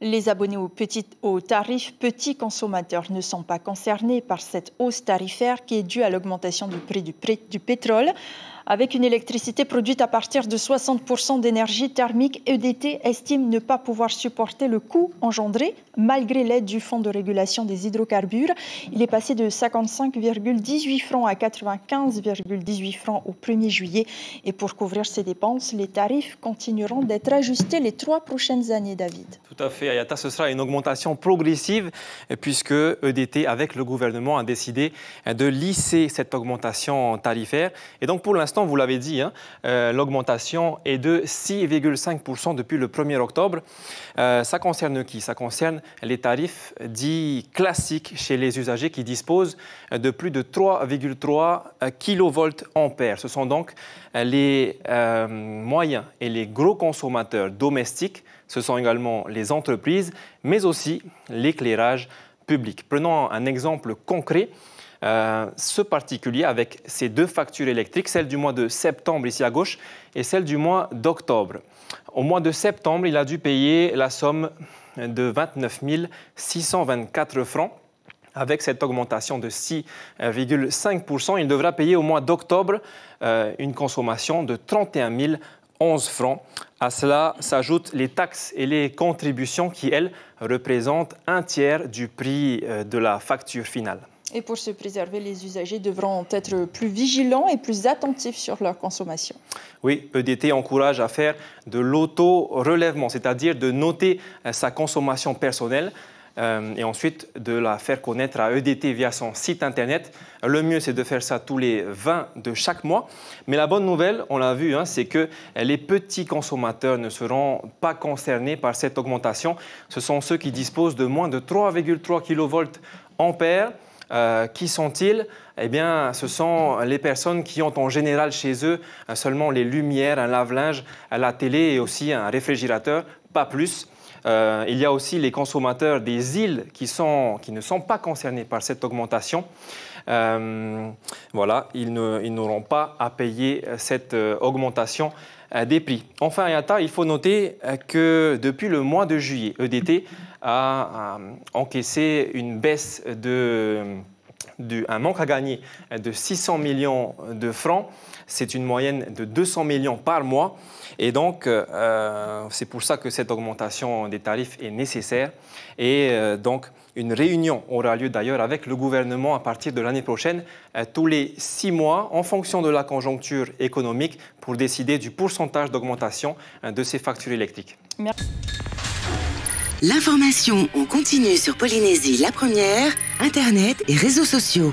Les abonnés aux tarifs petits consommateurs ne sont pas concernés par cette hausse tarifaire qui est due à l'augmentation du prix du pétrole. Avec une électricité produite à partir de 60% d'énergie thermique, EDT estime ne pas pouvoir supporter le coût engendré malgré l'aide du Fonds de régulation des hydrocarbures. Il est passé de 55,18 francs à 95,18 francs au 1er juillet. Et pour couvrir ces dépenses, les tarifs continueront d'être ajustés les 3 prochaines années, David. Tout à fait, Ayata, ce sera une augmentation progressive puisque EDT, avec le gouvernement, a décidé de lisser cette augmentation tarifaire. Et donc, pour l'instant, vous l'avez dit, l'augmentation est de 6,5% depuis le 1er octobre. Ça concerne qui? Ça concerne les tarifs dits classiques chez les usagers qui disposent de plus de 3,3 kVA. Ce sont donc les moyens et les gros consommateurs domestiques. Ce sont également les entreprises, mais aussi l'éclairage public. Prenons un exemple concret. Ce particulier avec ces 2 factures électriques, celle du mois de septembre ici à gauche et celle du mois d'octobre. Au mois de septembre, il a dû payer la somme de 29 624 francs. Avec cette augmentation de 6,5%, il devra payer au mois d'octobre une consommation de 31 011 francs. À cela s'ajoutent les taxes et les contributions qui, elles, représentent un tiers du prix de la facture finale. Et pour se préserver, les usagers devront être plus vigilants et plus attentifs sur leur consommation. Oui, EDT encourage à faire de l'auto-relèvement, c'est-à-dire de noter sa consommation personnelle et ensuite de la faire connaître à EDT via son site internet. Le mieux, c'est de faire ça tous les 20 de chaque mois. Mais la bonne nouvelle, on l'a vu, c'est que les petits consommateurs ne seront pas concernés par cette augmentation. Ce sont ceux qui disposent de moins de 3,3 kVA. Qui sont-ils? Eh bien, ce sont les personnes qui ont en général chez eux seulement les lumières, un lave-linge, la télé et aussi un réfrigérateur, pas plus. Il y a aussi les consommateurs des îles qui ne sont pas concernés par cette augmentation. Voilà, ils n'auront pas à payer cette augmentation des prix. Enfin, Ayata, il faut noter que depuis le mois de juillet, EDT a encaissé une baisse un manque à gagner de 600 millions de francs. C'est une moyenne de 200 millions par mois. Et donc, c'est pour ça que cette augmentation des tarifs est nécessaire. Et donc, une réunion aura lieu d'ailleurs avec le gouvernement à partir de l'année prochaine, tous les 6 mois, en fonction de la conjoncture économique, pour décider du pourcentage d'augmentation de ces factures électriques. Merci. L'information en continu sur Polynésie la première, Internet et réseaux sociaux.